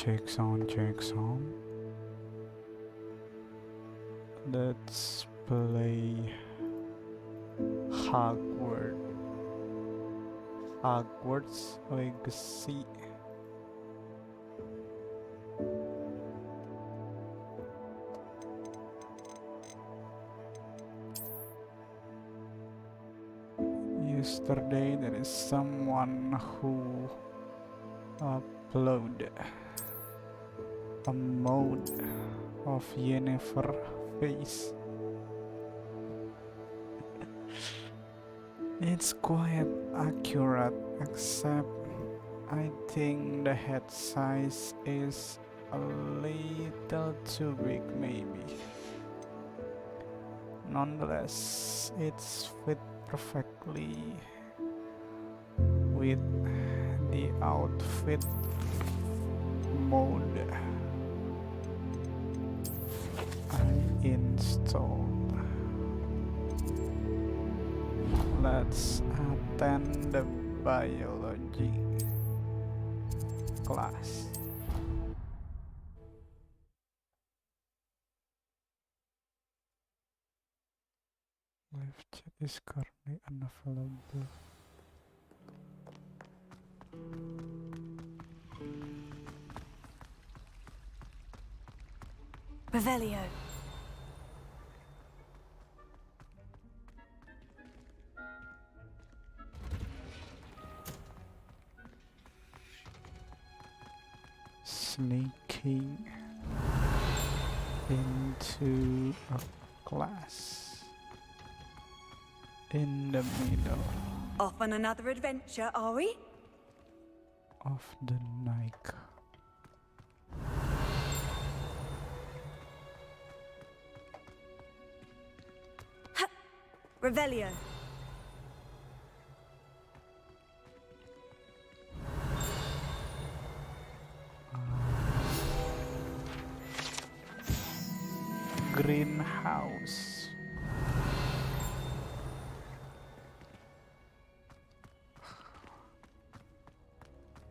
Check sound. Let's play Hogwart. Hogwarts Legacy. Yesterday there is someone who uploaded a mode of Yennefer face. It's quite accurate, except I think the head size is a little too big maybe. Nonetheless, it's fit perfectly with the outfit mode I installed. Let's attend the biology class. Live chat is currently unavailable. Revelio. Sneaking into a class in the middle Off on another adventure, are we? of the night. Revelio. Greenhouse.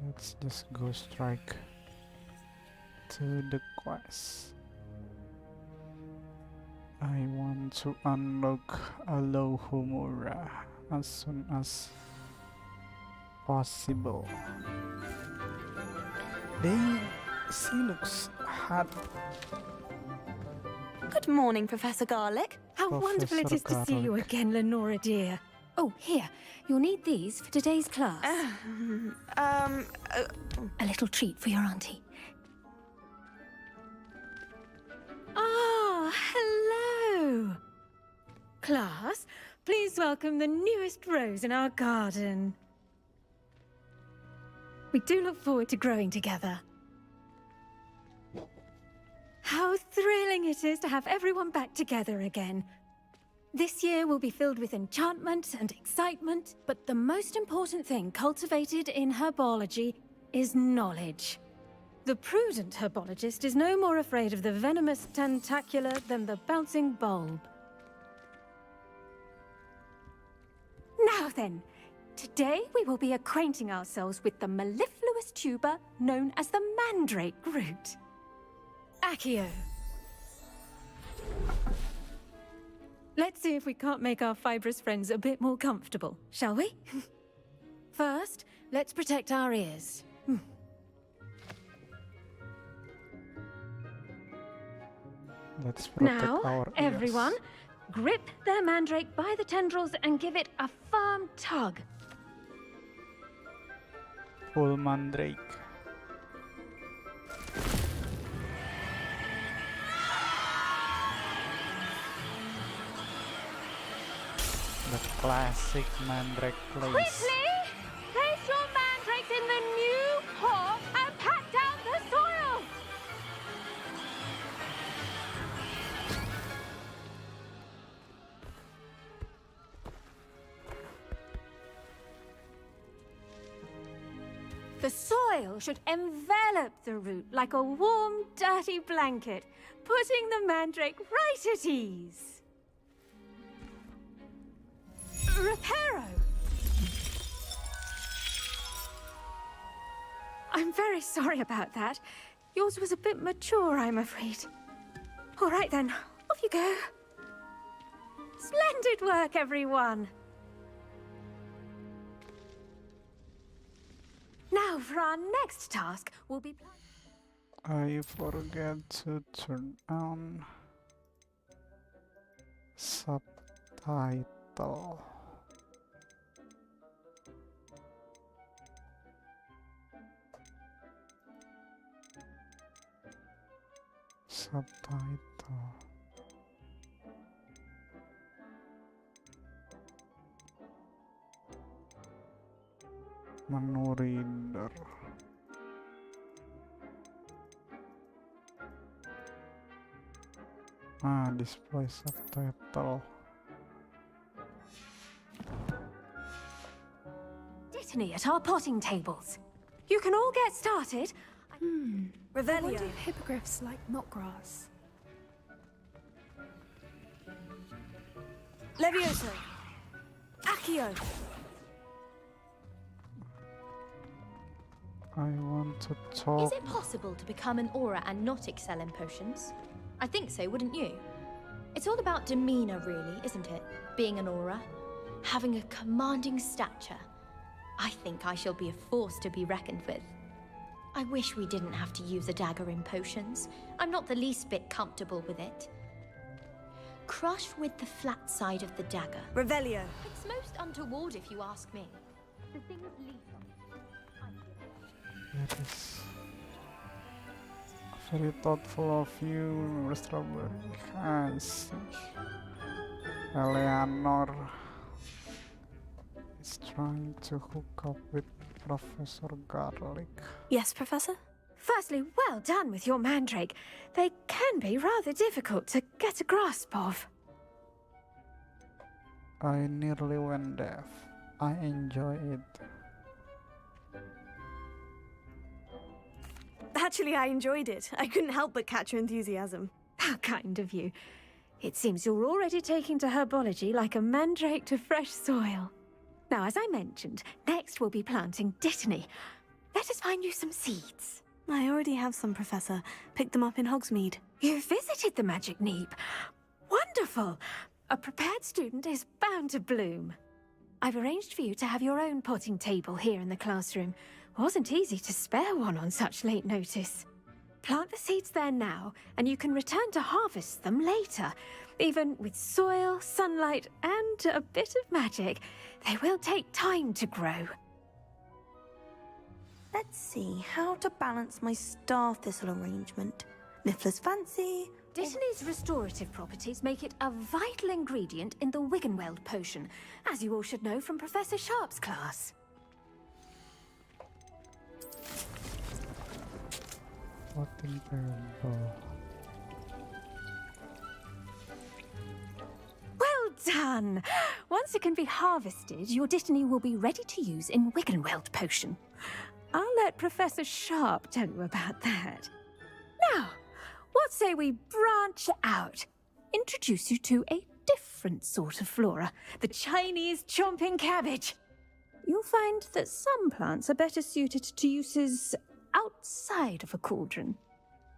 Let's just go strike to the quest. I want to unlock Alohomora as soon as possible. She looks hot. Good morning, Professor Garlic. How wonderful it is to see you Garlic. again, Lenora dear. Oh, here. You'll need these for today's class. A little treat for your auntie. Ah, hello. Class, please welcome the newest rose in our garden. We do look forward to growing together. How thrilling it is to have everyone back together again. This year will be filled with enchantment and excitement, but the most important thing cultivated in herbology is knowledge. The prudent herbologist is no more afraid of the venomous tentacula than the bouncing bulb. Now then, today we will be acquainting ourselves with the mellifluous tuber known as the mandrake root. Accio. Let's see if we can't make our fibrous friends a bit more comfortable, shall we? First, let's protect our ears. Let's protect Now, our ears. everyone, grip their mandrake by the tendrils and give it a firm tug. Full mandrake. The classic mandrake place. Quickly! Place your mandrakes in the new pot and pat down the soil! The soil should envelop the root like a warm, dirty blanket, putting the mandrake right at ease. Reparo! I'm very sorry about that. Yours was a bit mature, I'm afraid. All right then, off you go. Splendid work, everyone! Now, for our next task, we'll be... I forget to turn on subtitle. Subtitle. Menu reader. Display subtitle. Dittany at our potting tables. You can all get started. I Revelio. wonder if hippogriffs like knotgrass. Levioso. Accio. I want to talk. Is it possible to become an aura and not excel in potions? I think so, wouldn't you? It's all about demeanor, really, isn't it? Being an aura. Having a commanding stature. I think I shall be a force to be reckoned with. I wish we didn't have to use a dagger in potions. I'm not the least bit comfortable with it. Crush with the flat side of the dagger. Revelio. It's most untoward if you ask me. The thing is lethal. That is very thoughtful of you, Strawberry. I see. Eleanor is trying to hook up with Professor Garlic. Yes, Professor? Firstly, well done with your mandrake. They can be rather difficult to get a grasp of. I nearly went deaf. I enjoy it. Actually, I enjoyed it. I couldn't help but catch your enthusiasm. How kind of you. It seems you're already taking to herbology like a mandrake to fresh soil. Now, as I mentioned, next we'll be planting Dittany. Let us find you some seeds. I already have some, Professor. Picked them up in Hogsmeade. You visited the Magic Neep. Wonderful! A prepared student is bound to bloom. I've arranged for you to have your own potting table here in the classroom. Wasn't easy to spare one on such late notice. Plant the seeds there now, and you can return to harvest them later. Even with soil, sunlight, and a bit of magic, they will take time to grow. Let's see how to balance my star thistle arrangement. Niffler's fancy. Dittany's restorative properties make it a vital ingredient in the Wiggenweld potion, as you all should know from Professor Sharp's class. Potting table. Well done! Once it can be harvested, your Dittany will be ready to use in Wiggenweld potion. I'll let Professor Sharp tell you about that. Now, what say we branch out? Introduce you to a different sort of flora, the Chinese chomping cabbage. You'll find that some plants are better suited to uses outside of a cauldron.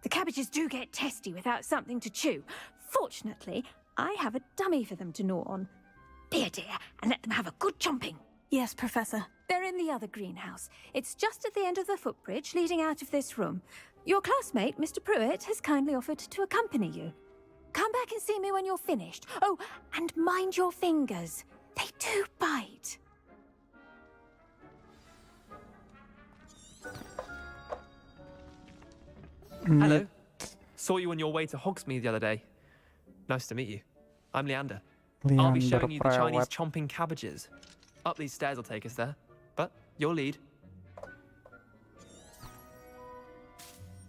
The cabbages do get testy without something to chew. Fortunately, I have a dummy for them to gnaw on. Be a dear and let them have a good chomping. Yes, Professor. They're in the other greenhouse. It's just at the end of the footbridge leading out of this room. Your classmate, Mr. Pruitt, has kindly offered to accompany you. Come back and see me when you're finished. Oh, and mind your fingers. They do bite. Hello. Saw you on your way to Hogsmeade the other day. Nice to meet you. I'm Leander. I'll be showing you the Chinese chomping cabbages. Up these stairs will take us there. But your lead.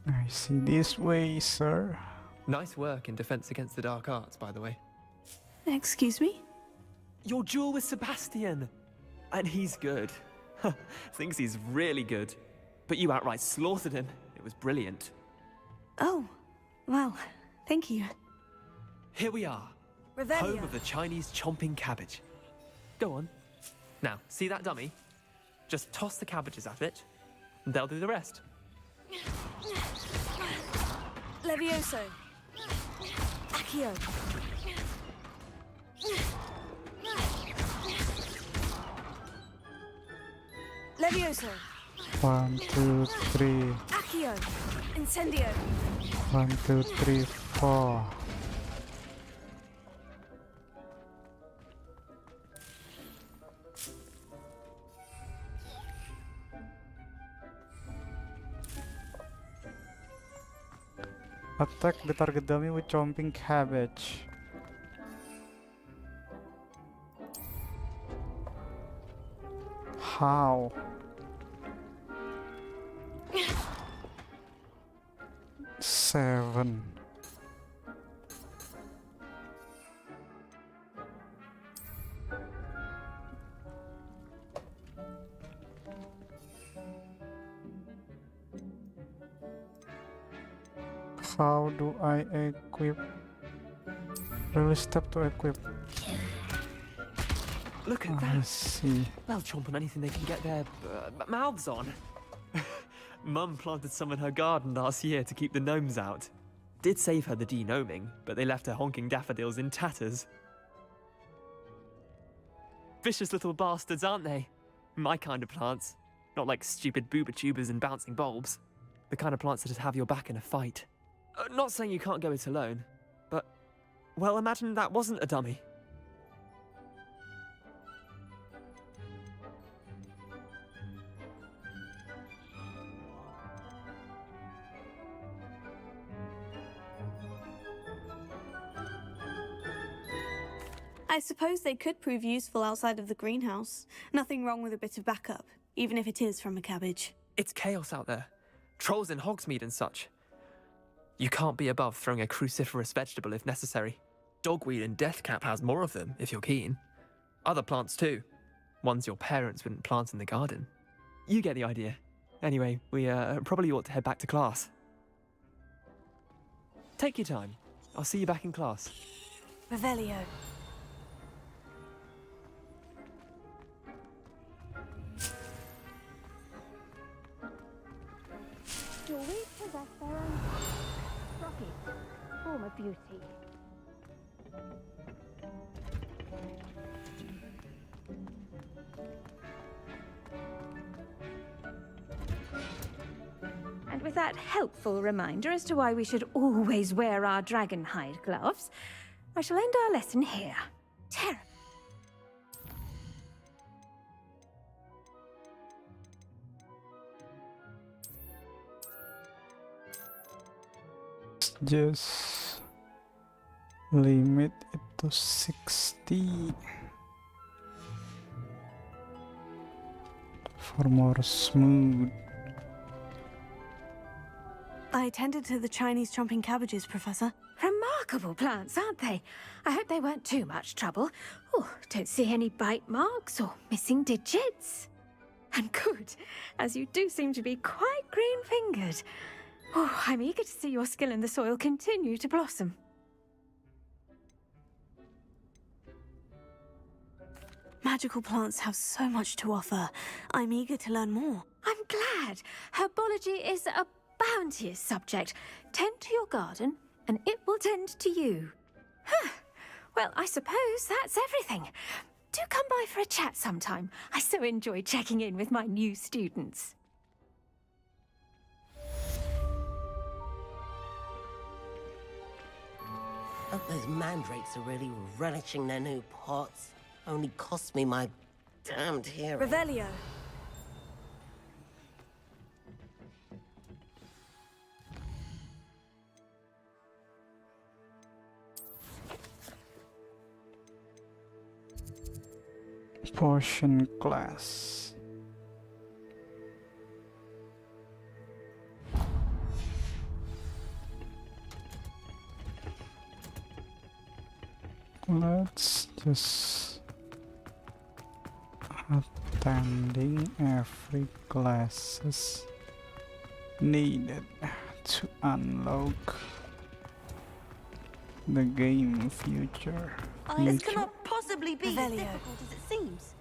I see this way, sir. Nice work in Defense Against the Dark Arts, by the way. Excuse me? Your duel with Sebastian. And he's good. Thinks he's really good. But you outright slaughtered him. It was brilliant. Oh, well, thank you. Here we are. Revelio. Home of the Chinese chomping cabbage. Go on. Now, see that dummy? Just toss the cabbages at it, and they'll do the rest. Levioso. Accio. Levioso. 1, 2, 3. Accio. Incendio. 1, 2, 3, 4. Attack the target dummy with chomping cabbage. How? Seven. How do I equip? Release tab to equip. Look at I that. see. They'll chomp on anything they can get their mouths on. Mum planted some in her garden last year to keep the gnomes out. Did save her the de-gnoming, but they left her honking daffodils in tatters. Vicious little bastards, aren't they? My kind of plants. Not like stupid booba tubers and bouncing bulbs. The kind of plants that just have your back in a fight. Not saying you can't go it alone, but, well, imagine that wasn't a dummy. I suppose they could prove useful outside of the greenhouse. Nothing wrong with a bit of backup, even if it is from a cabbage. It's chaos out there. Trolls in Hogsmeade and such. You can't be above throwing a cruciferous vegetable if necessary. Dogweed and deathcap has more of them, if you're keen. Other plants too. Ones your parents wouldn't plant in the garden. You get the idea. Anyway, we probably ought to head back to class. Take your time. I'll see you back in class. Revelio. Your weeds possess their own rocky form of beauty. And with that helpful reminder as to why we should always wear our dragon hide gloves, I shall end our lesson here. Terra. Just limit it to 60 for more smooth. I tended to the Chinese chomping cabbages, Professor. Remarkable plants, aren't they? I hope they weren't too much trouble. Oh, don't see any bite marks or missing digits. And good, as you do seem to be quite green-fingered. Oh, I'm eager to see your skill in the soil continue to blossom. Magical plants have so much to offer. I'm eager to learn more. I'm glad. Herbology is a bounteous subject. Tend to your garden, and it will tend to you. Huh. Well, I suppose that's everything. Do come by for a chat sometime. I so enjoy checking in with my new students. Hope those mandrakes are really relishing their new pots. Only cost me my damned hearing. Revelio. Potion class. Let's just attending every classes needed to unlock the game future. This cannot possibly be as difficult as it seems.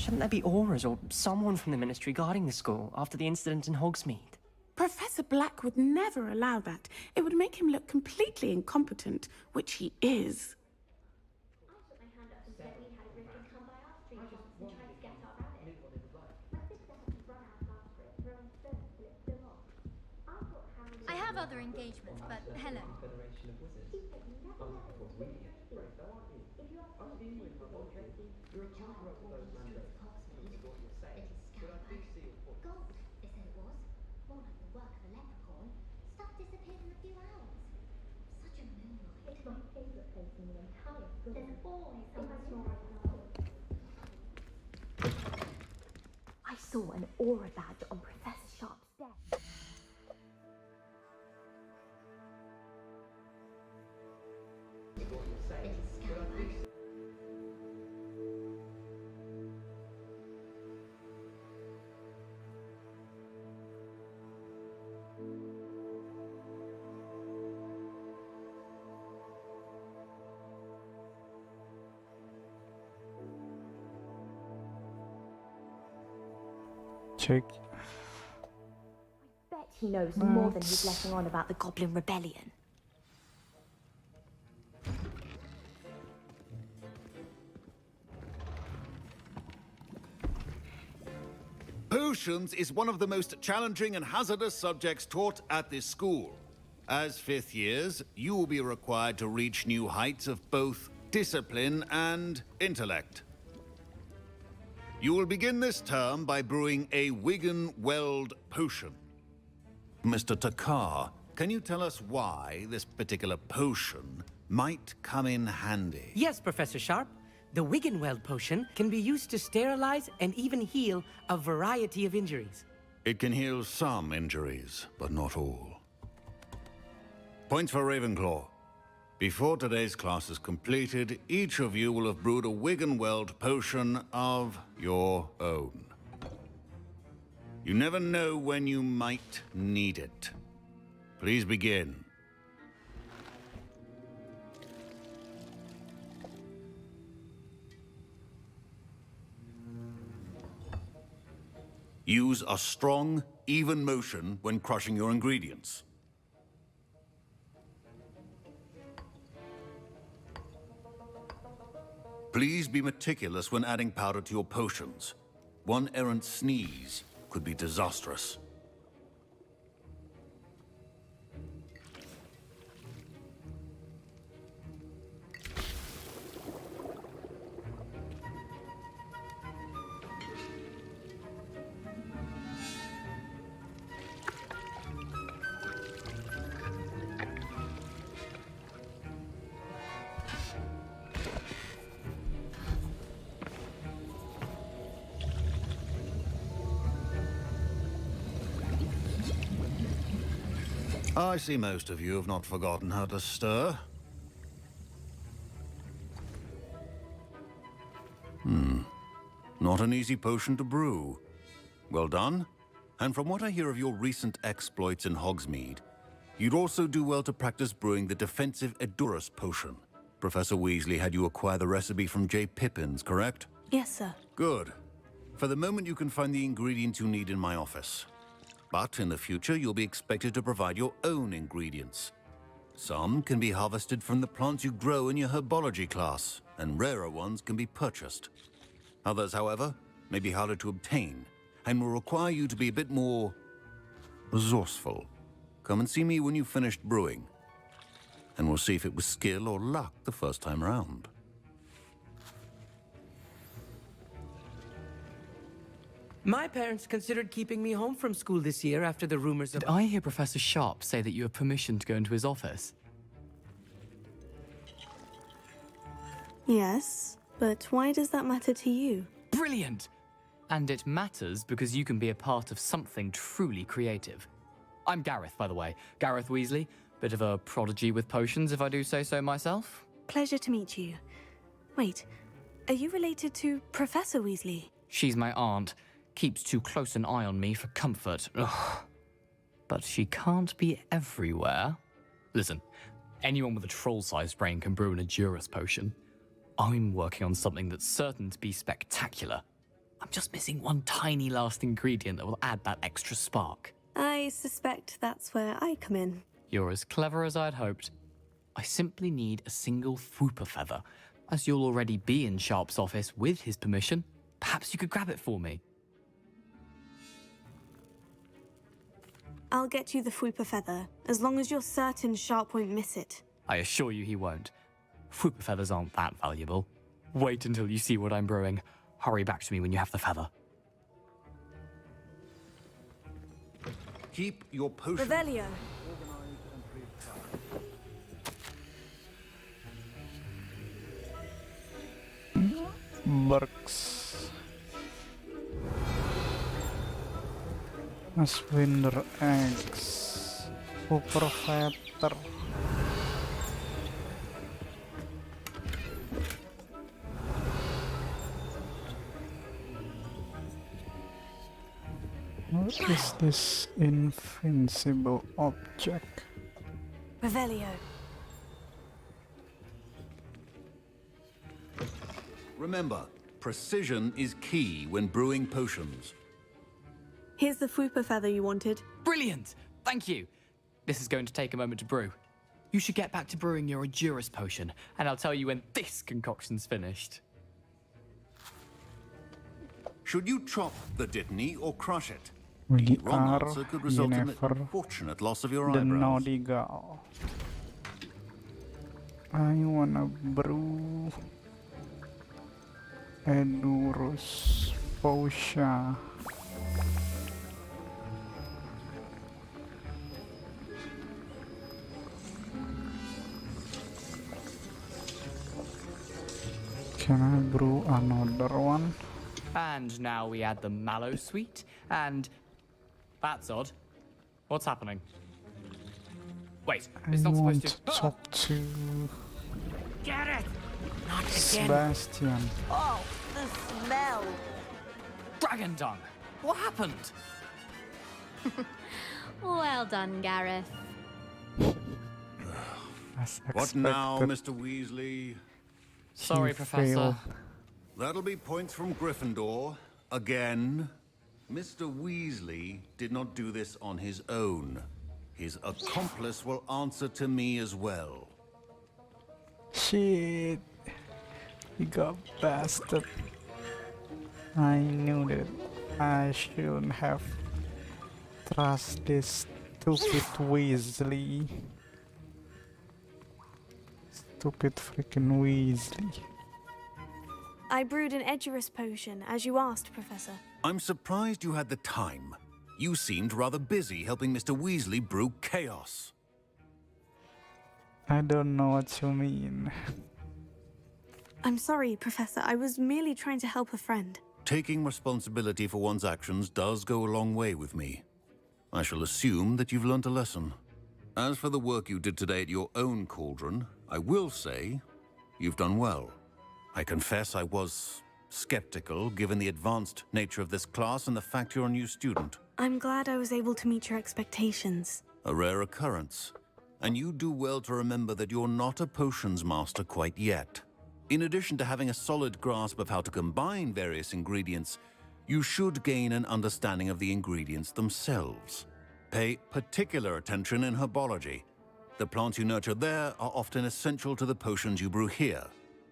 Shouldn't there be auras or someone from the Ministry guarding the school after the incident in Hogsmeade? Professor Black would never allow that. It would make him look completely incompetent, which he is. I have other engagements, but hello. I saw an aura badge on Professor Sharp's desk. Check. Bet he knows more than he's letting on about the Goblin Rebellion. Potions is one of the most challenging and hazardous subjects taught at this school. As fifth years, you will be required to reach new heights of both discipline and intellect. You will begin this term by brewing a Wigan-Weld potion. Mr. Takar, can you tell us why this particular potion might come in handy? Yes, Professor Sharp. The Wiggenweld potion can be used to sterilize and even heal a variety of injuries. It can heal some injuries, but not all. Points for Ravenclaw. Before today's class is completed, each of you will have brewed a Wiggenweld potion of your own. You never know when you might need it. Please begin. Use a strong, even motion when crushing your ingredients. Please be meticulous when adding powder to your potions. One errant sneeze could be disastrous. I see most of you have not forgotten how to stir. Not an easy potion to brew. Well done. And from what I hear of your recent exploits in Hogsmeade, you'd also do well to practice brewing the defensive Edurus potion. Professor Weasley had you acquire the recipe from J. Pippin's, correct? Yes, sir. Good. For the moment, you can find the ingredients you need in my office. But in the future, you'll be expected to provide your own ingredients. Some can be harvested from the plants you grow in your herbology class, and rarer ones can be purchased. Others, however, may be harder to obtain, and will require you to be a bit more resourceful. Come and see me when you've finished brewing, and we'll see if it was skill or luck the first time round. My parents considered keeping me home from school this year after the rumors of— Did I hear Professor Sharp say that you have permission to go into his office? Yes, but why does that matter to you? Brilliant! And it matters because you can be a part of something truly creative. I'm Gareth, by the way. Gareth Weasley. Bit of a prodigy with potions, if I do say so myself. Pleasure to meet you. Wait, are you related to Professor Weasley? She's my aunt. Keeps too close an eye on me for comfort. Ugh. But she can't be everywhere. Listen, anyone with a troll-sized brain can brew an Edurus potion. I'm working on something that's certain to be spectacular. I'm just missing one tiny last ingredient that will add that extra spark. I suspect that's where I come in. You're as clever as I'd hoped. I simply need a single Fwooper feather. As you'll already be in Sharp's office with his permission, perhaps you could grab it for me. I'll get you the Fwooper feather, as long as you're certain Sharp won't miss it. I assure you he won't. Fwooper feathers aren't that valuable. Wait until you see what I'm brewing. Hurry back to me when you have the feather. Keep your potion. Revelio. Berks. Aswinder X. Super Feather. What is this invincible object? Revelio. Remember, precision is key when brewing potions. Here's the Fwooper feather you wanted. Brilliant! Thank you! This is going to take a moment to brew. You should get back to brewing your Edurus potion, and I'll tell you when this concoction's finished. Should you chop the Dittany or crush it? We The wrong are answer could result in the Yennefer, unfortunate loss of your the eyebrows. naughty girl. I wanna brew Edurus potion. Can I brew another one? And now we add the mallow sweet, and... That's odd. What's happening? Wait, it's not supposed to... I want to talk to Get it! Not again. Sebastian. Oh, the smell! Dragon dung! What happened? Well done, Gareth. As What now, expected, Mr. Weasley? Sorry, he Professor. failed. That'll be points from Gryffindor. Again. Mr. Weasley did not do this on his own. His accomplice will answer to me as well. Shit. You got bastard. I knew that I shouldn't have trust this stupid Weasley. Stupid freaking Weasley. I brewed an Edurus potion, as you asked, Professor. I'm surprised you had the time. You seemed rather busy helping Mr. Weasley brew chaos. I don't know what you mean. I'm sorry, Professor. I was merely trying to help a friend. Taking responsibility for one's actions does go a long way with me. I shall assume that you've learnt a lesson. As for the work you did today at your own cauldron, I will say you've done well. I confess I was skeptical, given the advanced nature of this class and the fact you're a new student. I'm glad I was able to meet your expectations. A rare occurrence. And you do well to remember that you're not a potions master quite yet. In addition to having a solid grasp of how to combine various ingredients, you should gain an understanding of the ingredients themselves. Pay particular attention in herbology. The plants you nurture there are often essential to the potions you brew here.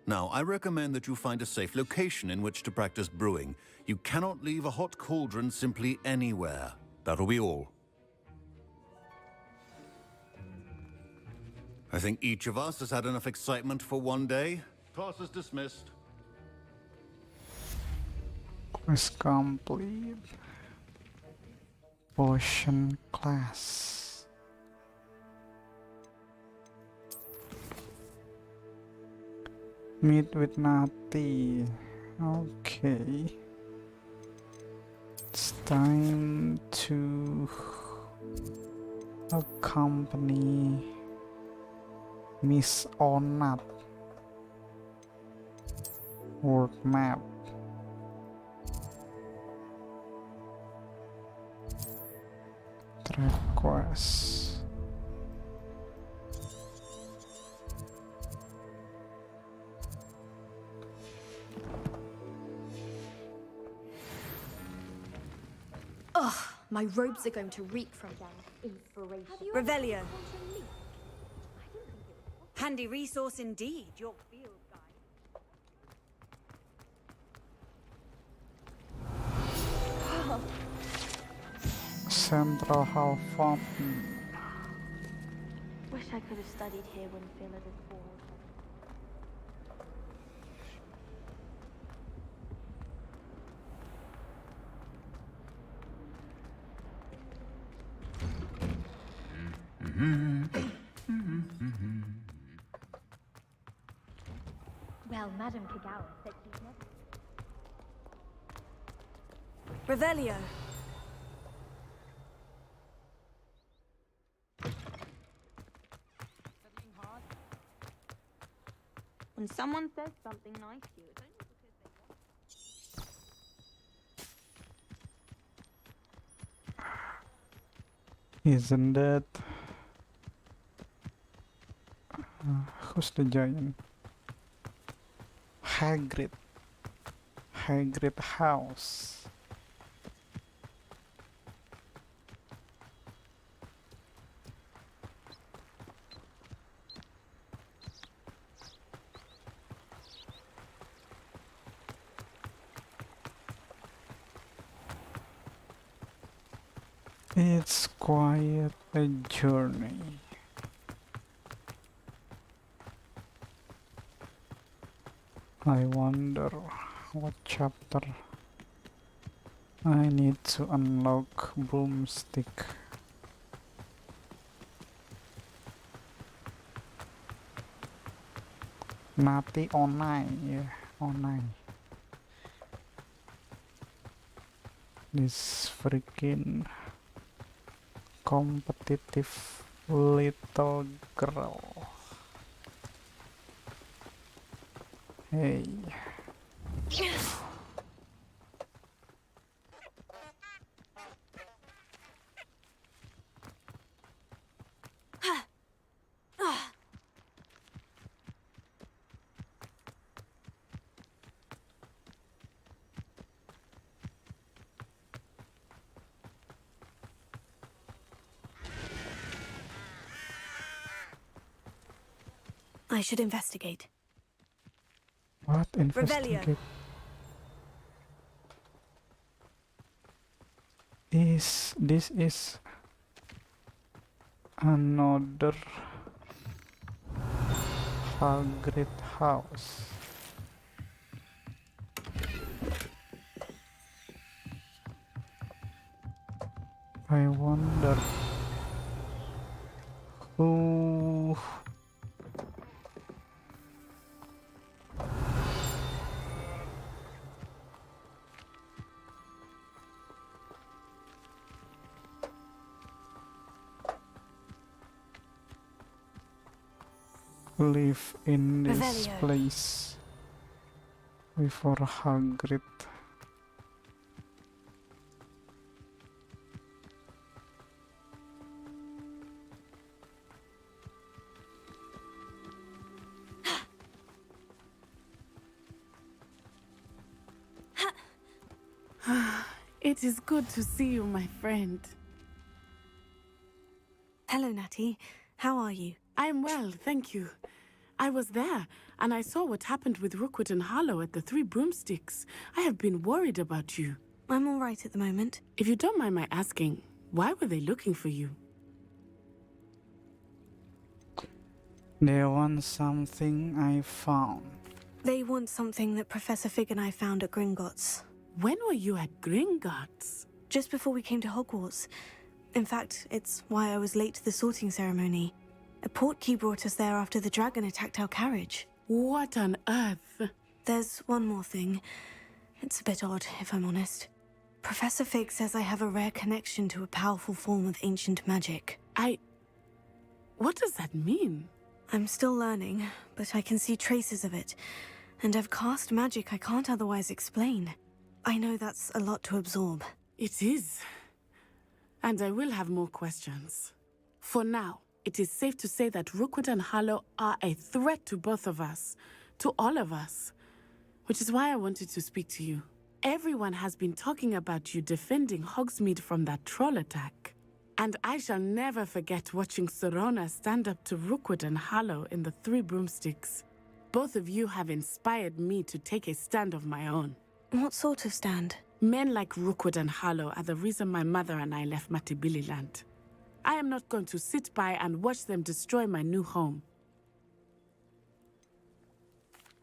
Now, I recommend that you find a safe location in which to practice brewing. You cannot leave a hot cauldron simply anywhere. That'll be all. I think each of us has had enough excitement for one day. Class is dismissed. Quest complete. Potion class. Meet with Nati. Okay. It's time to accompany Miss Onat. World map. Track quest. My robes are going to reek from inspiration. Revelio. Handy resource indeed, your field guide. Central Hall Fountain. Wish I could have studied here when Philip was born. Well, Madame Kagawa said she's never... Revelio. When someone says something nice to you, it's only because they want. Isn't that... who's the giant? Hagrid. Hagrid house. It's quite a journey. I wonder what chapter I need to unlock broomstick. Mati online, yeah, online. This freaking competitive little girl. Hey. I should investigate. What? Investigate? This is another Hagrid house. I wonder who live in this Revelio. place before Hagrid. It is good to see you, my friend. Hello, Natty. How are you? I am well, thank you. I was there, and I saw what happened with Rookwood and Harlow at the Three Broomsticks. I have been worried about you. I'm all right at the moment. If you don't mind my asking, why were they looking for you? They want something I found. They want something that Professor Fig and I found at Gringotts. When were you at Gringotts? Just before we came to Hogwarts. In fact, it's why I was late to the sorting ceremony. A portkey brought us there after the dragon attacked our carriage. What on earth? There's one more thing. It's a bit odd, if I'm honest. Professor Fig says I have a rare connection to a powerful form of ancient magic. What does that mean? I'm still learning, but I can see traces of it. And I've cast magic I can't otherwise explain. I know that's a lot to absorb. It is. And I will have more questions. For now, it is safe to say that Rookwood and Harlow are a threat to both of us. To all of us. Which is why I wanted to speak to you. Everyone has been talking about you defending Hogsmeade from that troll attack. And I shall never forget watching Sorona stand up to Rookwood and Harlow in the Three Broomsticks. Both of you have inspired me to take a stand of my own. What sort of stand? Men like Rookwood and Harlow are the reason my mother and I left Matabeleland. I am not going to sit by and watch them destroy my new home.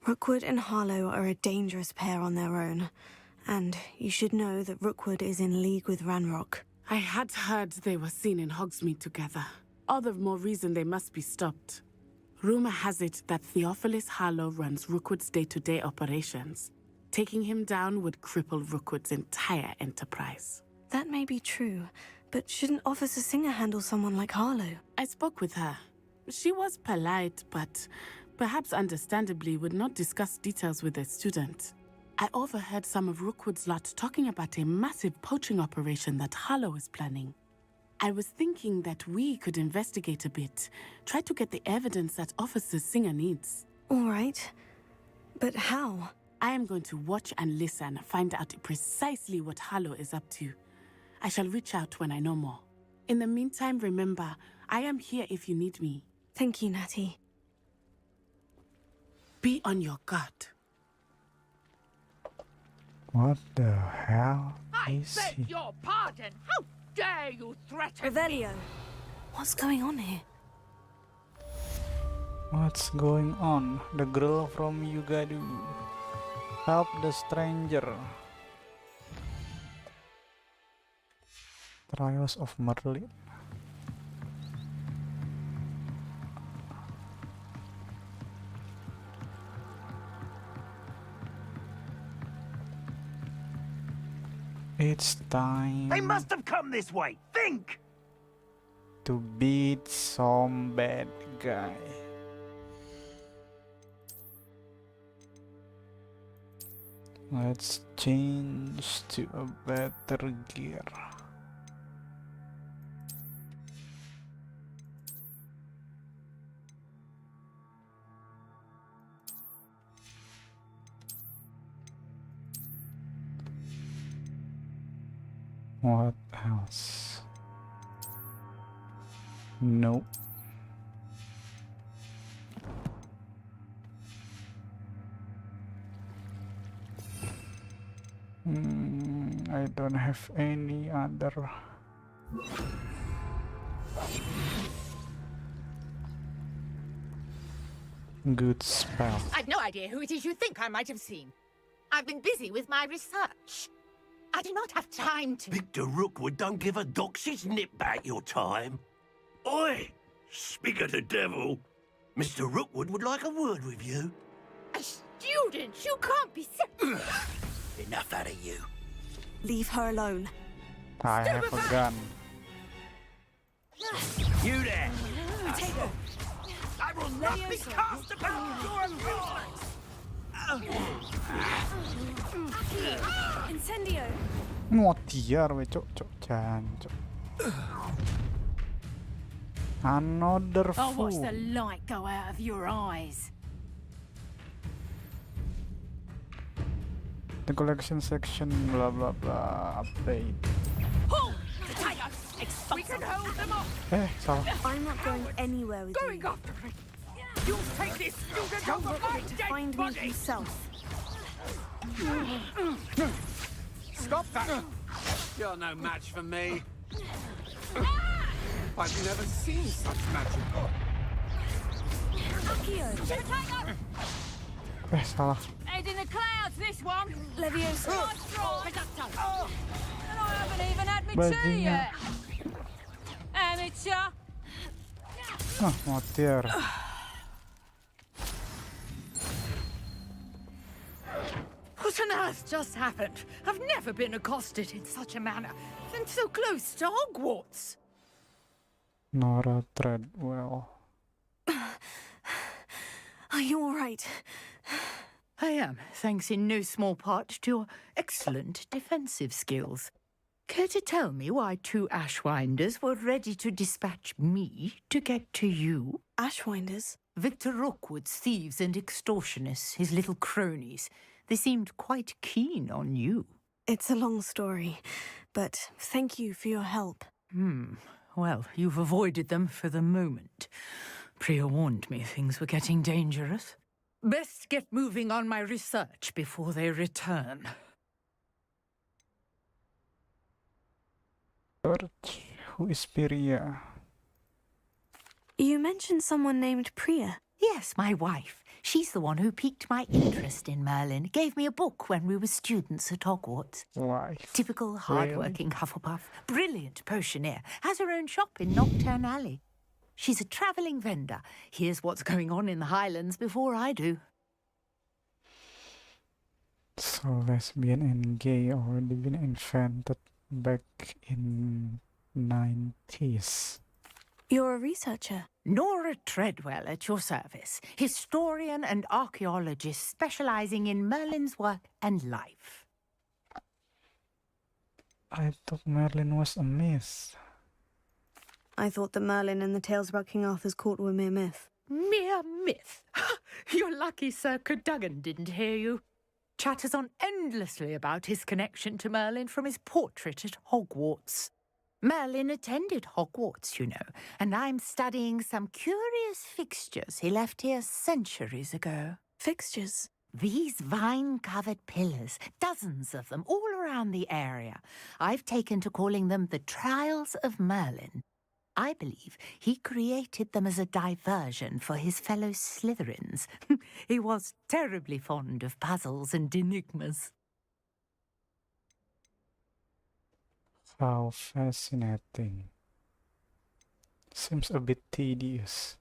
Rookwood and Harlow are a dangerous pair on their own. And you should know that Rookwood is in league with Ranrock. I had heard they were seen in Hogsmeade together. All the more reason they must be stopped. Rumor has it that Theophilus Harlow runs Rookwood's day-to-day operations. Taking him down would cripple Rookwood's entire enterprise. That may be true, but shouldn't Officer Singer handle someone like Harlow? I spoke with her. She was polite, but perhaps understandably would not discuss details with a student. I overheard some of Rookwood's lot talking about a massive poaching operation that Harlow is planning. I was thinking that we could investigate a bit, try to get the evidence that Officer Singer needs. All right. But how? I am going to watch and listen, find out precisely what Harlow is up to. I shall reach out when I know more. In the meantime, remember, I am here if you need me. Thank you, Natty. Be on your guard. What the hell is he? Your pardon! How dare you threaten Revelio! What's going on here? What's going on? The girl from Yugadu. Help the stranger. Trials of Merlin. It's time. They must have come this way. Think! To beat some bad guy. Let's change to a better gear. What else? Nope. I don't have any other. Good spell. I've no idea who it is you think I might have seen. I've been busy with my research. I do not have time to— Victor Rookwood don't give a doxy's nip back your time. Oi! Speak of the devil. Mr. Rookwood would like a word with you. A student? You can't be serious. Enough out of you. Leave her alone. I have a gun. You there! Take her. I will not be cast about your amusements! Incendio! Motiar we cok jangan cok. Another I'll watch fool. the light go out of your eyes. The collection section blah blah blah update. Hold! Tiger! We can hold them off! Salah. I'm not going anywhere with Going you. after me! You'll take this student Tell over my Rookwood to dead find me body! himself. Stop that! You're no match for me. I've never seen such magic. Tiger! Salah. Head in the clouds, this one! Leviosa. Nice draw! Oh, and I haven't even had my tea Bajunya. yet! Amateur! Motir. What on earth just happened? I've never been accosted in such a manner, and so close to Hogwarts. Nora Treadwell. Are you all right? I am, thanks in no small part to your excellent defensive skills. Care to tell me why two Ashwinders were ready to dispatch me to get to you? Ashwinders? Victor Rookwood's thieves and extortionists, his little cronies. They seemed quite keen on you. It's a long story, but thank you for your help. Well, you've avoided them for the moment. Priya warned me things were getting dangerous. Best get moving on my research before they return. Who is Piria? You mentioned someone named Priya. Yes, my wife. She's the one who piqued my interest in Merlin. Gave me a book when we were students at Hogwarts. Wife. Typical hard-working Hufflepuff. Brilliant potioneer. Has her own shop in Knockturn Alley. She's a travelling vendor. Hears what's going on in the Highlands before I do. So lesbian and gay already been invented back in 90s. You're a researcher. Nora Treadwell at your service. Historian and archaeologist specialising in Merlin's work and life. I thought Merlin was a myth. I thought that Merlin and the tales about King Arthur's court were mere myth. Mere myth? You're lucky Sir Cadogan didn't hear you. Chatters on endlessly about his connection to Merlin from his portrait at Hogwarts. Merlin attended Hogwarts, you know, and I'm studying some curious fixtures he left here centuries ago. Fixtures? These vine-covered pillars, dozens of them, all around the area. I've taken to calling them the Trials of Merlin. I believe he created them as a diversion for his fellow Slytherins. He was terribly fond of puzzles and enigmas. How fascinating. Seems a bit tedious.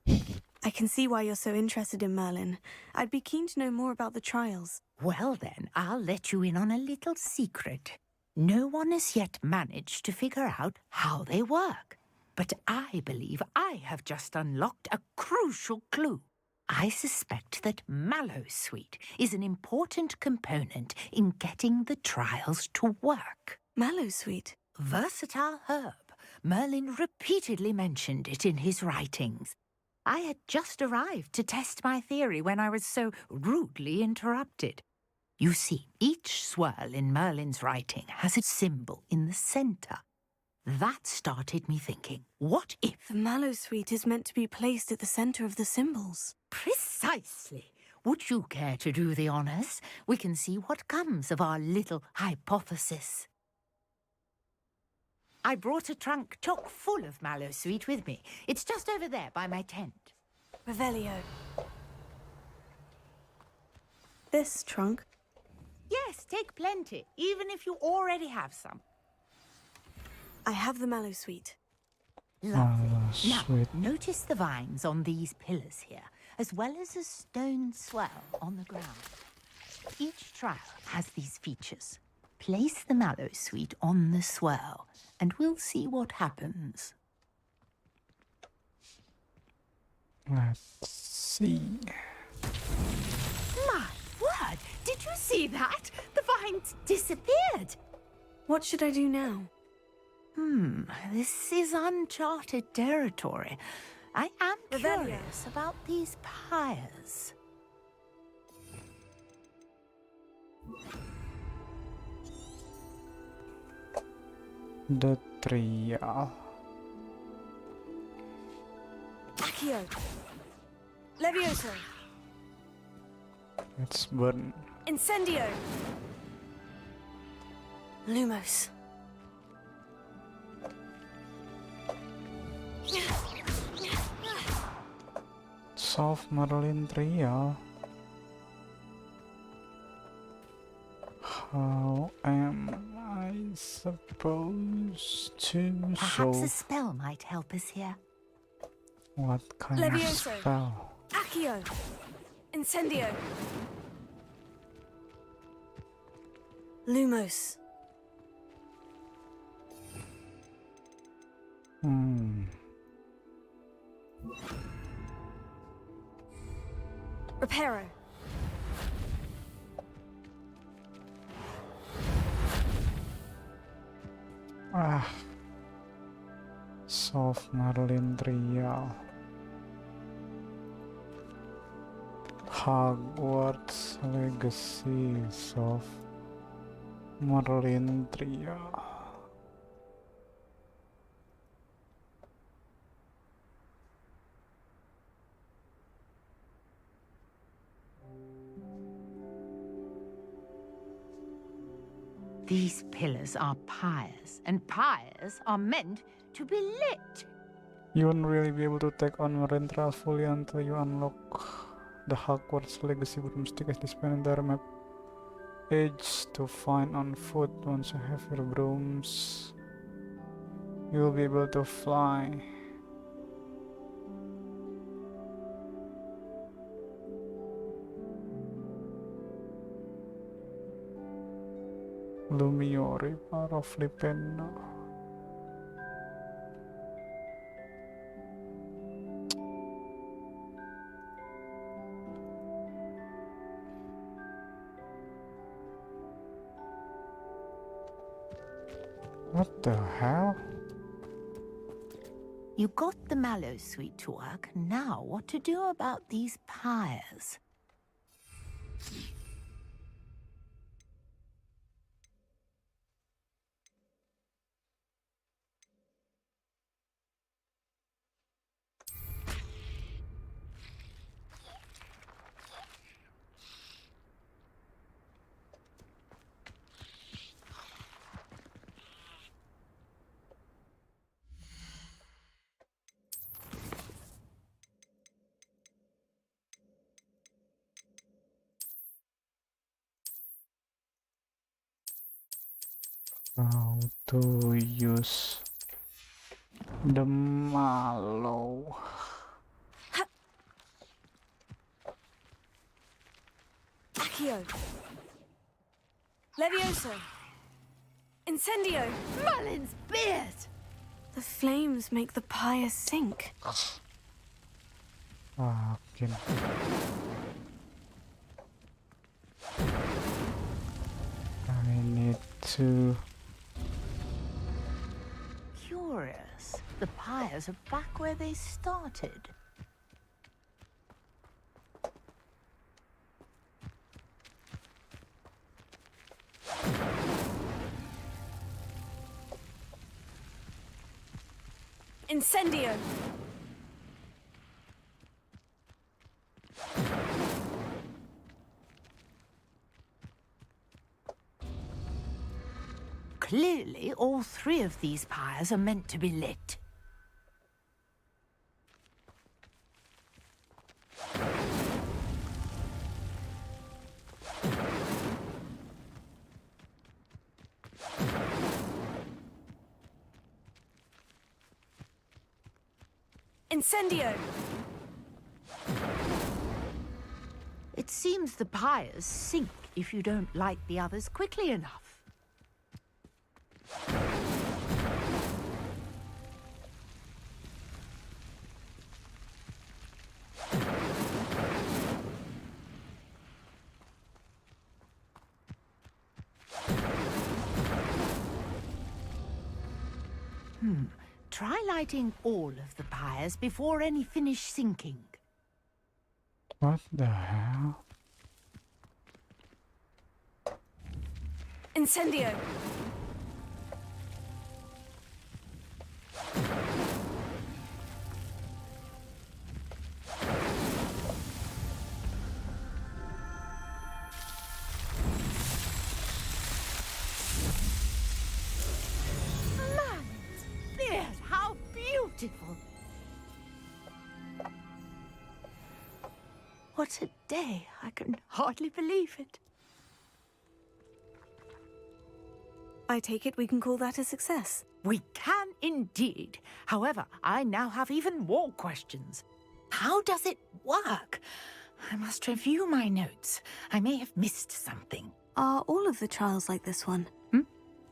I can see why you're so interested in Merlin. I'd be keen to know more about the trials. Well then, I'll let you in on a little secret. No one has yet managed to figure out how they work. But I believe I have just unlocked a crucial clue. I suspect that Mallowsweet is an important component in getting the trials to work. Mallowsweet? Versatile herb. Merlin repeatedly mentioned it in his writings. I had just arrived to test my theory when I was so rudely interrupted. You see, each swirl in Merlin's writing has a symbol in the centre. That started me thinking, what if... The Mallowsweet is meant to be placed at the centre of the symbols. Precisely. Would you care to do the honours? We can see what comes of our little hypothesis. I brought a trunk chock full of Mallowsweet with me. It's just over there by my tent. Revelio. This trunk? Yes, take plenty, even if you already have some. I have the Mallowsweet. Lovely. Now, notice the vines on these pillars here, as well as a stone swell on the ground. Each trial has these features. Place the Mallowsweet on the swell, and we'll see what happens. Let's see. My word! Did you see that? The vines disappeared! What should I do now? This is uncharted territory. I am curious about these pyres. The trial. Accio. Levioso. Let's burn. Incendio. Lumos. Solve Merlin trial. How am I supposed to Perhaps solve? a spell might help us here. What kind of Levioso. spell? Accio. Incendio. Lumos. Reparo. Solve Merlin trial. Hogwarts legacy solve. Merlin Trio. These pillars are pyres, and pyres are meant to be lit. You won't really be able to take on Marine Trail fully until you unlock the Hogwarts Legacy broomstick as they span entire map edge to find on foot. Once you have your brooms, you will be able to fly. Lumiore, power of Lipenno. What the hell? You got the Mallow Suite to work. Now what to do about these pyres? How to use the mallow? Accio! Levioso! Incendio! Merlin's beard! The flames make the pyre sink. Fucking. I need to. Curious. The pyres are back where they started. Incendio! Clearly, all three of these pyres are meant to be lit. Incendio! It seems the pyres sink if you don't light the others quickly enough. Try lighting all of the pyres before any finish sinking. What the hell? Incendio! How beautiful! What a day! I can hardly believe it. I take it we can call that a success. We can indeed. However, I now have even more questions. How does it work? I must review my notes. I may have missed something. Are all of the trials like this one?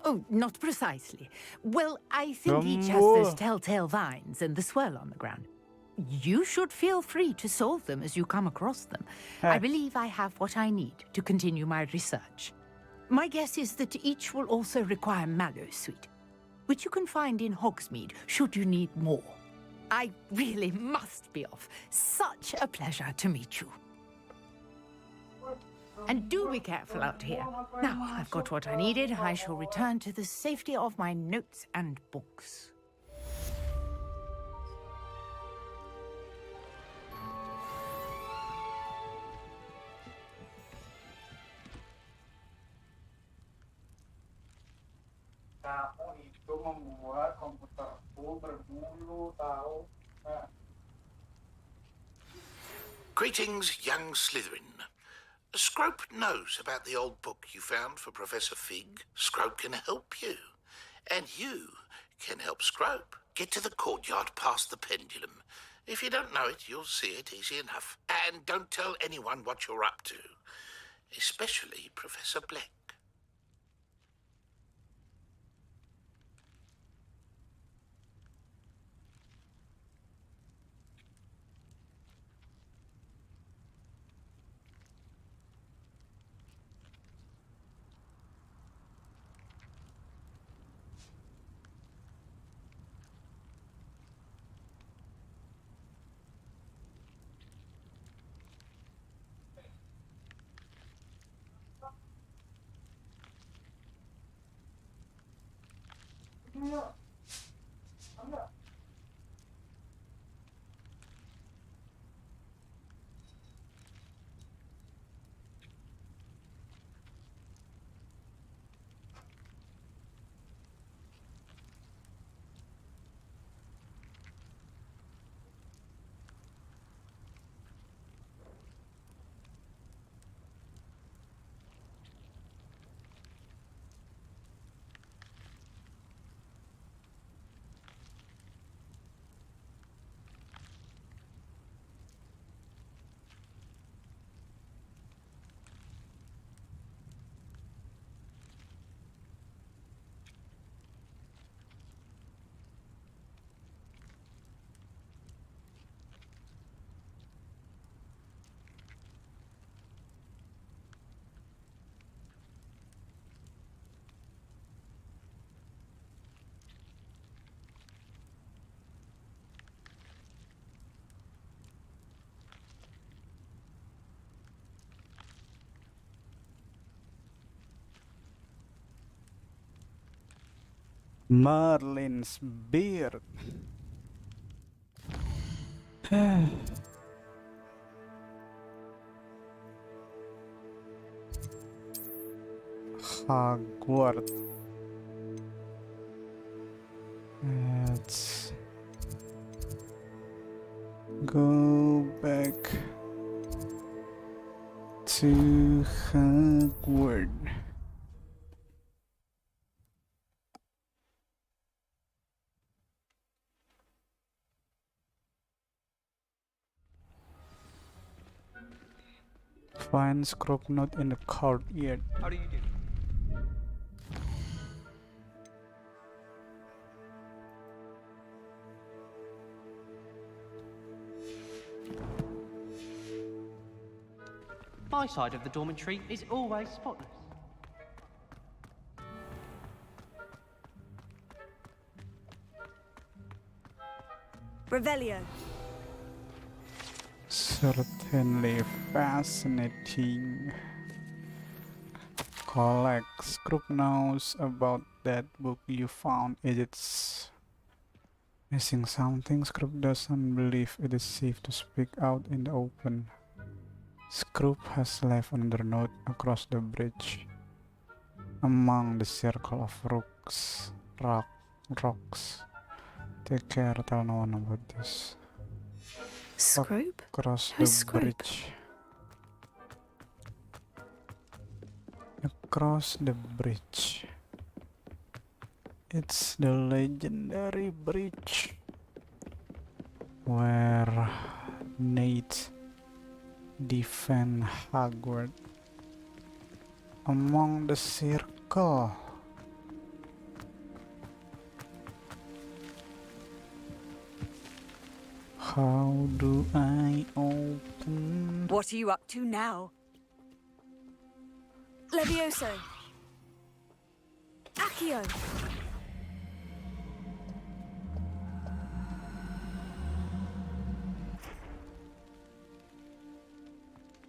Oh, not precisely. Well, I think each has those telltale vines and the swirl on the ground. You should feel free to solve them as you come across them. I believe I have what I need to continue my research. My guess is that each will also require Mallow Suite, which you can find in Hogsmeade should you need more. I really must be off. Such a pleasure to meet you. And do be careful out here. Now, I've got what I needed. I shall return to the safety of my notes and books. Kamu itu membuat komputerku berbulu, tahu? Greetings, young Slytherin. Scrope knows about the old book you found for Professor Fig. Scrope can help you. And you can help Scrope. Get to the courtyard past the pendulum. If you don't know it, you'll see it easy enough. And don't tell anyone what you're up to. Especially Professor Black. Merlin's beard. Hogwart. Let's go back to Hogwart. Find Scrope not in the courtyard. How do you do? My side of the dormitory is always spotless. Revelio. Certainly fascinating. Collect. Scrope knows about that book you found. Is it missing something? Scrope doesn't believe it is safe to speak out in the open. Scrope has left another note across the bridge. Among the circle of rocks. Take care, tell no one about this. Scrope? Across Who's the Scrope? bridge. Across the bridge. It's the legendary bridge where Nate defend Hogwart. Among the circle. How do I open? What are you up to now? Levioso. Accio.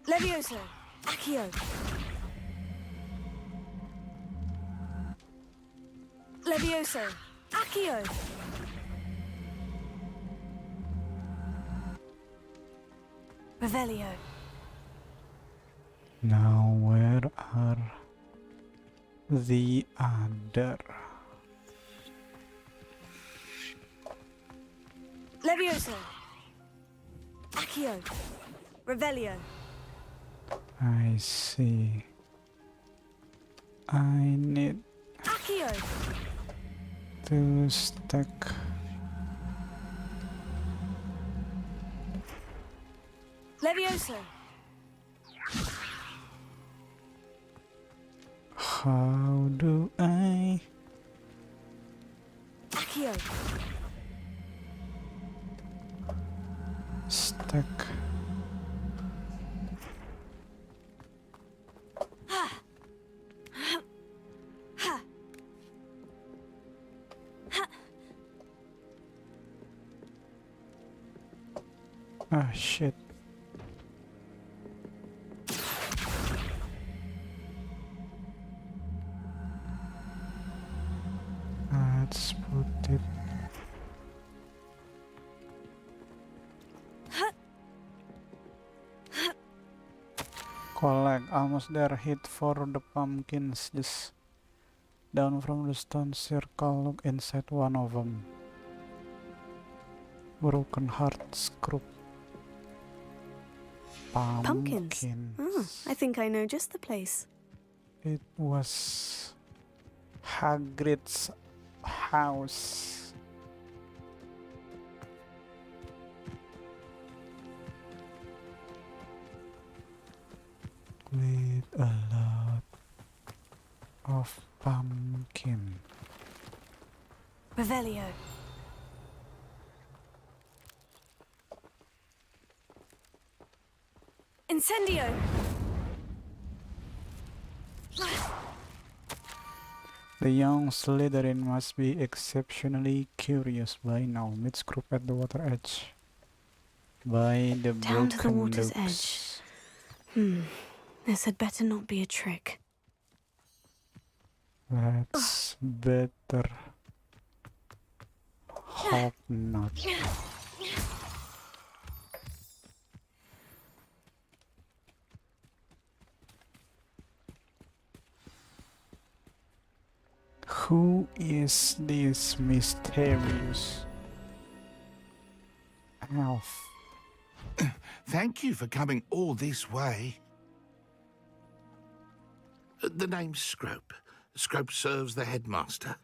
Levioso. Accio. Levioso. Accio. Revelio. Now where are the other? Levioso. Accio. Revelio. I see. I need Accio. to stack. Levioso. How do I? Accio. Stack. Ah, shit. Let's put it. Collect. Almost there. Hit for the pumpkins. Just down from the stone circle. Look inside one of them. Broken heart screw. Pumpkins. Oh, I think I know just the place. It was Hagrid's house. With a lot of pumpkin. Revelio. Incendio. The young Slytherin must be exceptionally curious by now. Meets group at the water edge. By the Down to the broken water's looks. edge. This had better not be a trick. That's better. Hope not. Who is this mysterious elf? Thank you for coming all this way. The name's Scrope. Scrope serves the headmaster.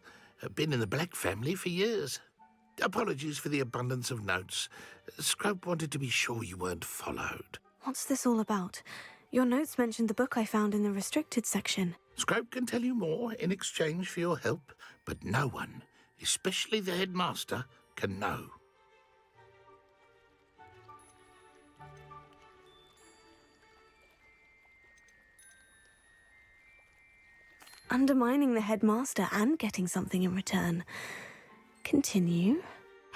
Been in the Black family for years. Apologies for the abundance of notes. Scrope wanted to be sure you weren't followed. What's this all about? Your notes mentioned the book I found in the restricted section. Scrope can tell you more in exchange for your help, but no one, especially the headmaster, can know. Undermining the headmaster and getting something in return. Continue.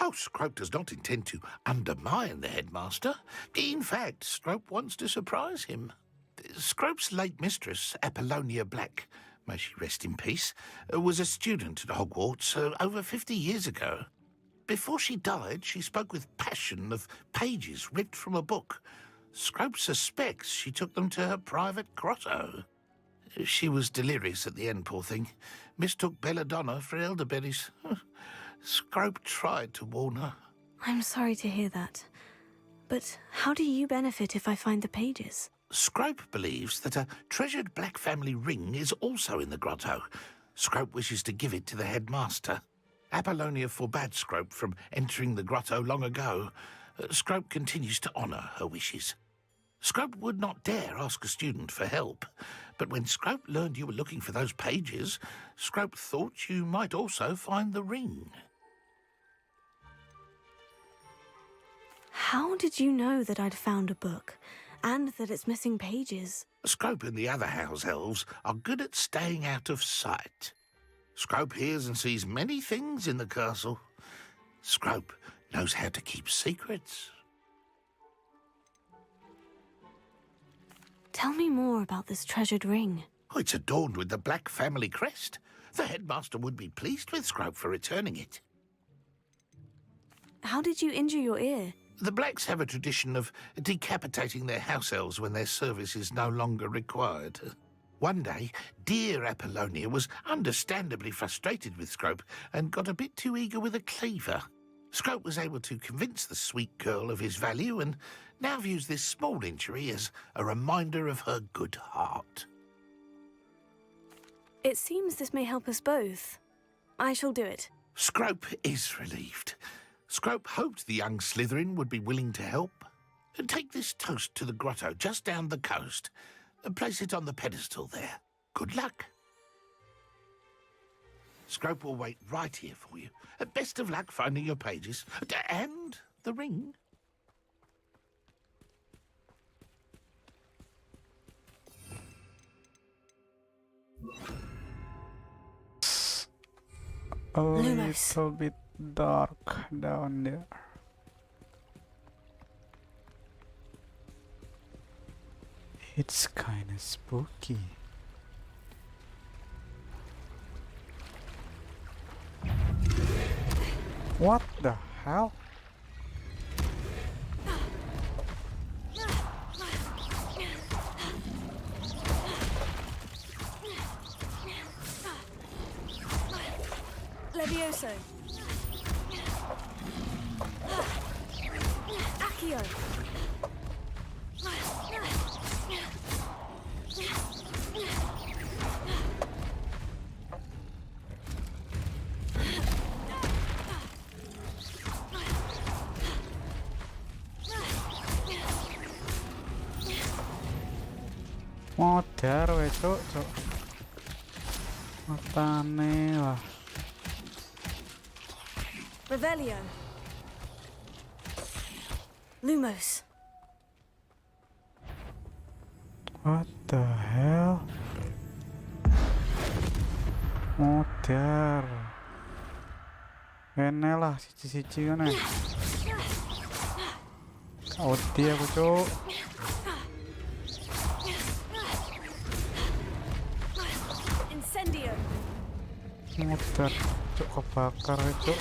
Oh, Scrope does not intend to undermine the headmaster. In fact, Scrope wants to surprise him. Scrope's late mistress, Apollonia Black, may she rest in peace, was a student at Hogwarts over 50 years ago. Before she died, she spoke with passion of pages ripped from a book. Scrope suspects she took them to her private grotto. She was delirious at the end, poor thing. Mistook belladonna for elderberries. Scrope tried to warn her. I'm sorry to hear that. But how do you benefit if I find the pages? Scrope believes that a treasured Black family ring is also in the grotto. Scrope wishes to give it to the headmaster. Apollonia forbade Scrope from entering the grotto long ago. Scrope continues to honour her wishes. Scrope would not dare ask a student for help, but when Scrope learned you were looking for those pages, Scrope thought you might also find the ring. How did you know that I'd found a book, and that it's missing pages? Scrope and the other house elves are good at staying out of sight. Scrope hears and sees many things in the castle. Scrope knows how to keep secrets. Tell me more about this treasured ring. Oh, it's adorned with the Black family crest. The headmaster would be pleased with Scrope for returning it. How did you injure your ear? The Blacks have a tradition of decapitating their house elves when their service is no longer required. One day, dear Apollonia was understandably frustrated with Scrope and got a bit too eager with a cleaver. Scrope was able to convince the sweet girl of his value and now views this small injury as a reminder of her good heart. It seems this may help us both. I shall do it. Scrope is relieved. Scrope hoped the young Slytherin would be willing to help. Take this toast to the grotto just down the coast and place it on the pedestal there. Good luck. Scrope will wait right here for you. Best of luck finding your pages. And the ring. A Lumos. little bit dark down there. It's kinda spooky. What the hell? Levioso. Accio. Modar weh cuk. Matane lah. Revelio. Lumos. What the hell? Modar. Kene lah siji-siji kene. Kaudi aku cuk. Incendio. Modar cuk kebakar cuk.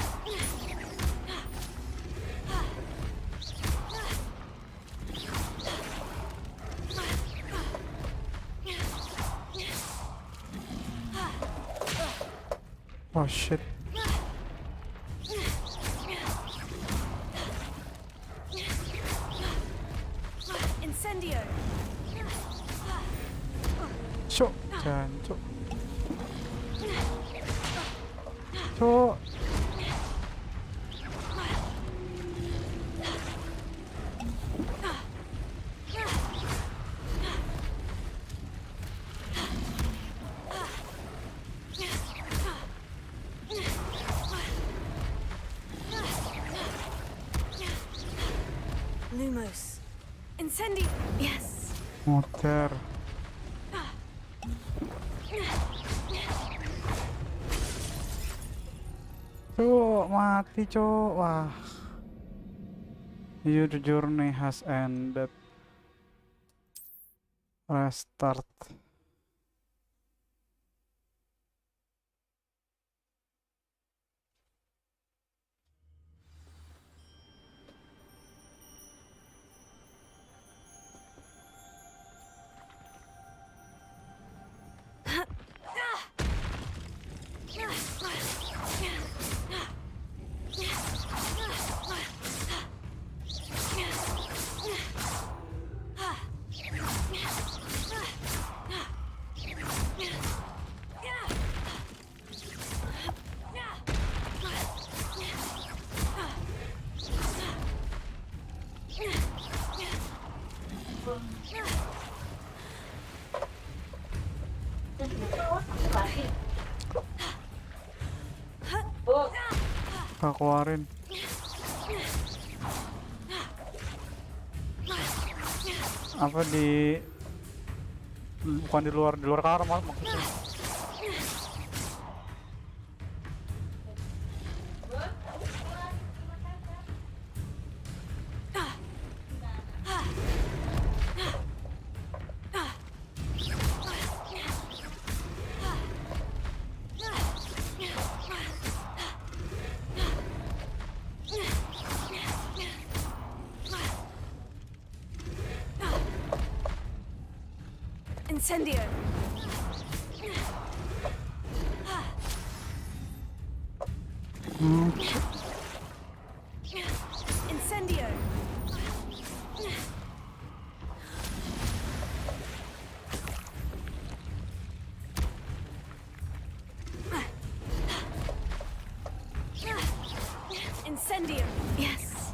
Oh shit. Incendio. Cuk, jancuk. Cuk. Lumos. Incendio. Yes. Modar. Cuk, mati cuk. Wah. Your journey has ended. Restart. Kita keluarin. Apa di bukan di luar kamar maksudnya. Incendio. Okay. Incendio. Incendio. Yes.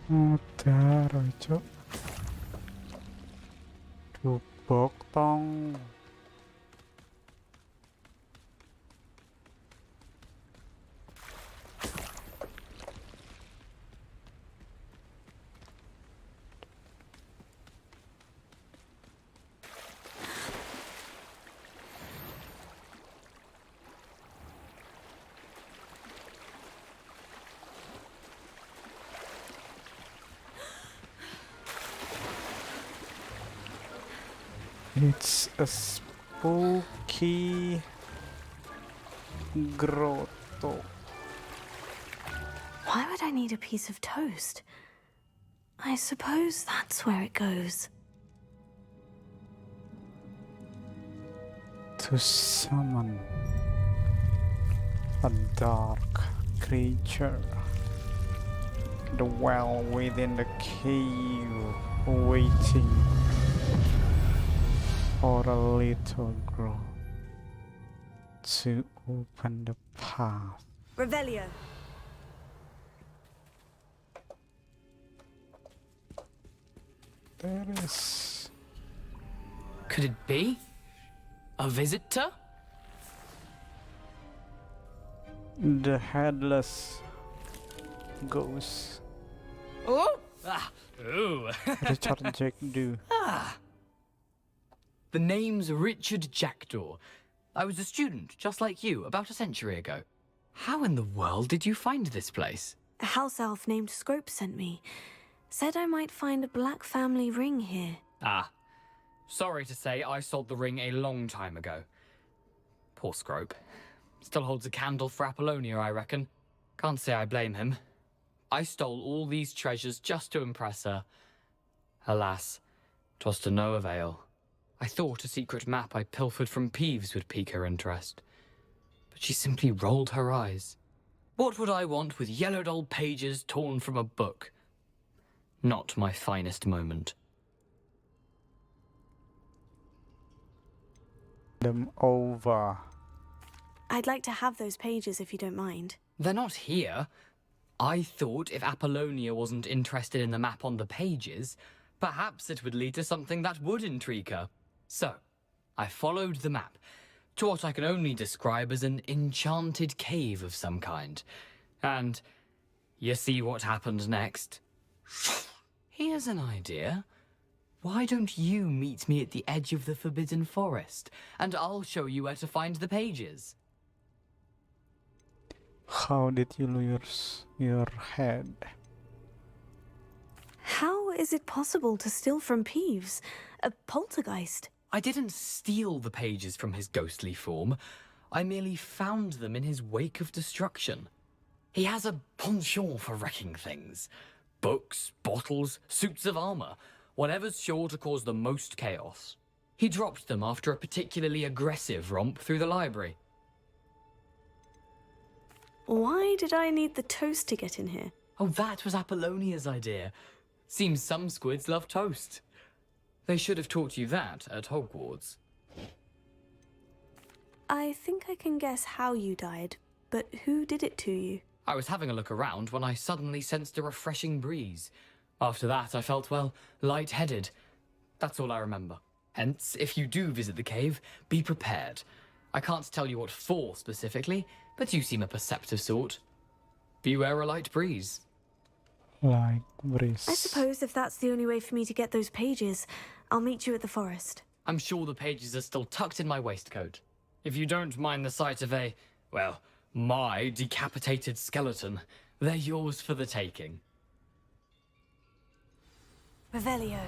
Udah, cok. Dubok tong. It's a spooky grotto. Why would I need a piece of toast? I suppose that's where it goes. To summon a dark creature. The well within the cave, waiting for a little girl to open the path. Revelio. There is. Could it be? A visitor? The headless ghost. Oh! Ah! Ooh! Richard Jackdaw. The name's Richard Jackdaw. I was a student, just like you, about a century ago. How in the world did you find this place? A house elf named Scrope sent me. Said I might find a black family ring here. Ah. Sorry to say, I sold the ring a long time ago. Poor Scrope. Still holds a candle for Apollonia, I reckon. Can't say I blame him. I stole all these treasures just to impress her. Alas, 'twas to no avail. I thought a secret map I pilfered from Peeves would pique her interest. But she simply rolled her eyes. What would I want with yellowed old pages torn from a book? Not my finest moment. Them over. I'd like to have those pages if you don't mind. They're not here. I thought if Apollonia wasn't interested in the map on the pages, perhaps it would lead to something that would intrigue her. So, I followed the map to what I can only describe as an enchanted cave of some kind. And you see what happened next? Here's an idea. Why don't you meet me at the edge of the Forbidden Forest, and I'll show you where to find the pages? How did you lose your head? How is it possible to steal from Peeves? A poltergeist? I didn't steal the pages from his ghostly form. I merely found them in his wake of destruction. He has a penchant for wrecking things. Books, bottles, suits of armor, whatever's sure to cause the most chaos. He dropped them after a particularly aggressive romp through the library. Why did I need the toast to get in here? Oh, that was Apollonia's idea. Seems some squids love toast. They should have taught you that at Hogwarts. I think I can guess how you died, but who did it to you? I was having a look around when I suddenly sensed a refreshing breeze. After that, I felt, well, lightheaded. That's all I remember. Hence, if you do visit the cave, be prepared. I can't tell you what for specifically, but you seem a perceptive sort. Beware a light breeze. Like breeze. I suppose if that's the only way for me to get those pages, I'll meet you at the forest. I'm sure the pages are still tucked in my waistcoat. If you don't mind the sight of a, well, my decapitated skeleton, they're yours for the taking. Revelio.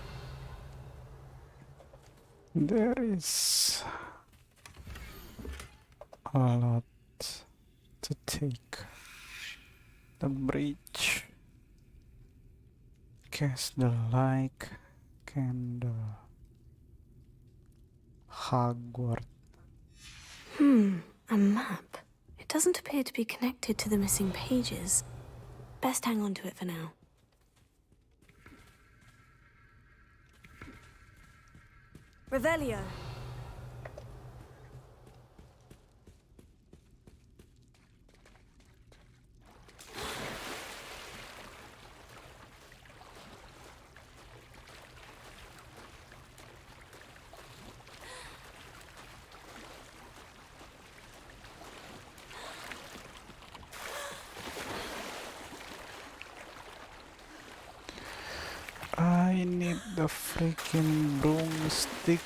There is a lot to take. The bridge. Cast the like. candle. Hogwart. A map. It doesn't appear to be connected to the missing pages. Best hang on to it for now. Revelio. I need the freaking broomstick.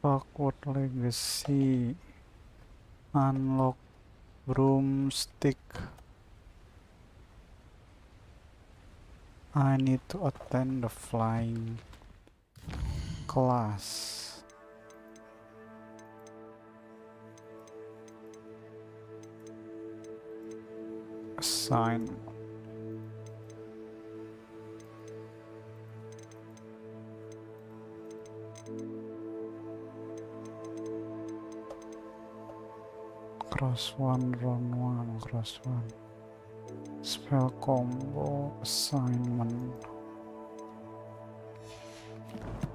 Hogwarts Legacy. Unlock broomstick. I need to attend the flying class. Assign. Cross one, run one, cross one. Spell combo assignment.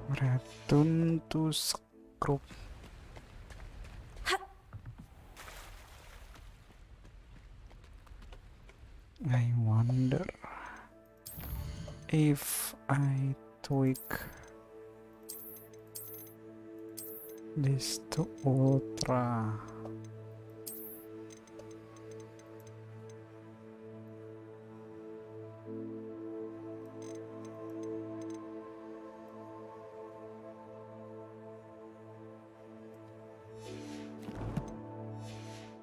Return to group. I wonder if I tweak this to ultra.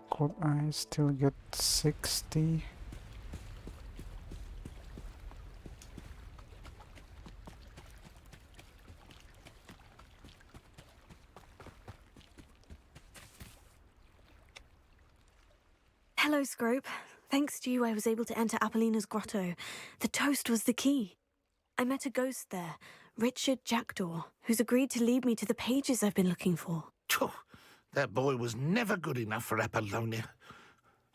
Could I still get 60? Hello, Scrope. Thanks to you, I was able to enter Apollina's grotto. The toast was the key. I met a ghost there, Richard Jackdaw, who's agreed to lead me to the pages I've been looking for. That boy was never good enough for Apollonia.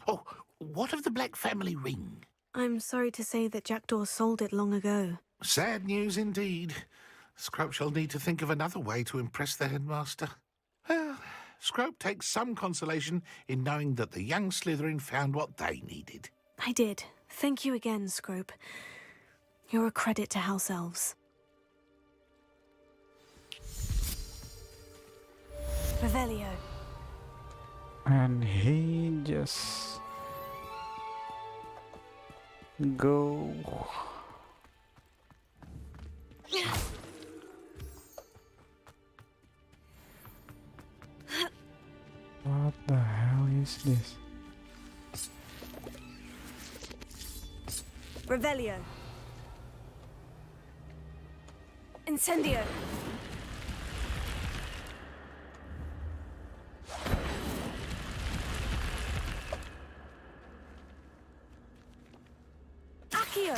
Oh, what of the Black family ring? I'm sorry to say that Jackdaw sold it long ago. Sad news indeed. Scrope shall need to think of another way to impress the headmaster. Well, Scrope takes some consolation in knowing that the young Slytherin found what they needed. I did. Thank you again, Scrope. You're a credit to House Elves. Revelio. And he just go. What the hell is this? Revelio. Incendio. Accio.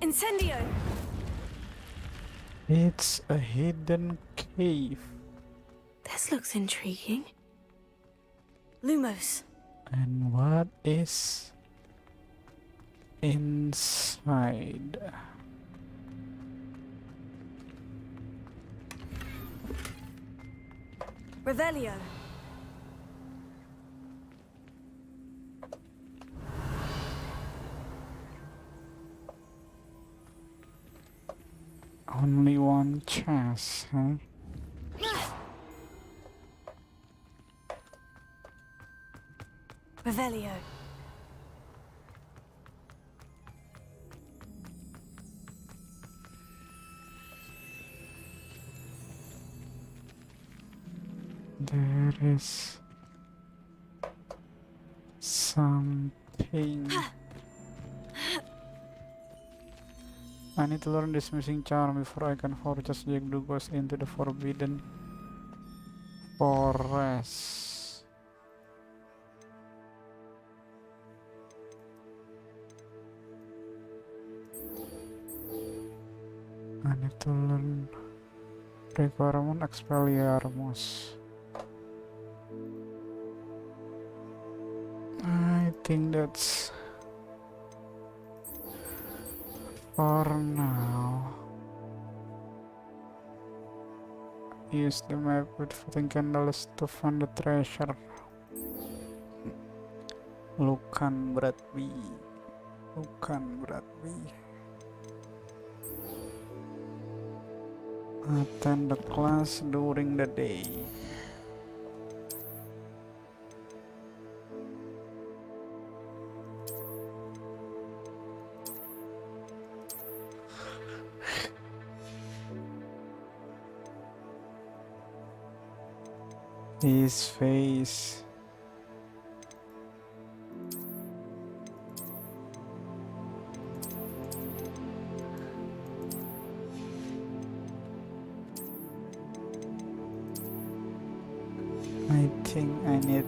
Incendio. It's a hidden cave. This looks intriguing. Lumos. And what is inside? Revelio. Only one chance, huh? Revelio. There is something. I need to learn this missing charm before I can forecast Jackdaw goes into the Forbidden Forest. I need to learn requirement Expelliarmus. I think that's for now. Use the map with floating candles to find the treasure. Bukan Bradby. Attend the class during the day. His face. I think I need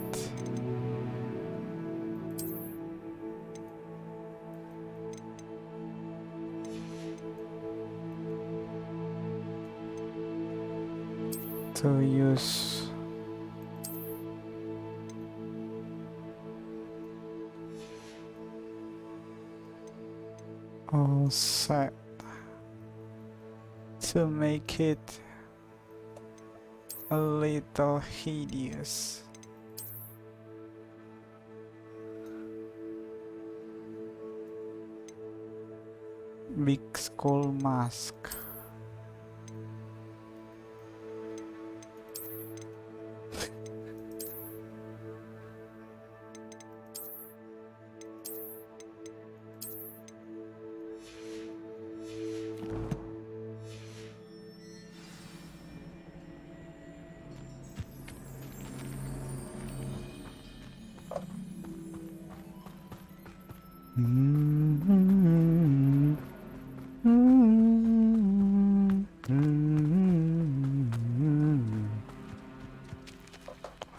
to use all set to make it a little hideous. Big skull mask.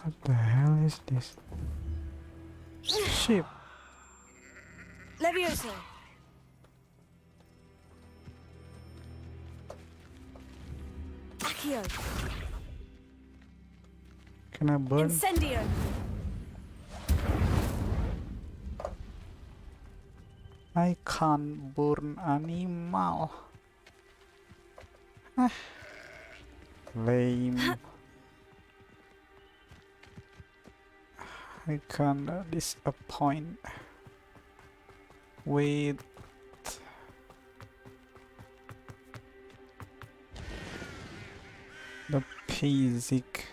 What the hell is this? Ship. Levioso. Accio. Can I burn? Incendio. I can't burn animal. Lame. I can't disappoint. Wait. The basic.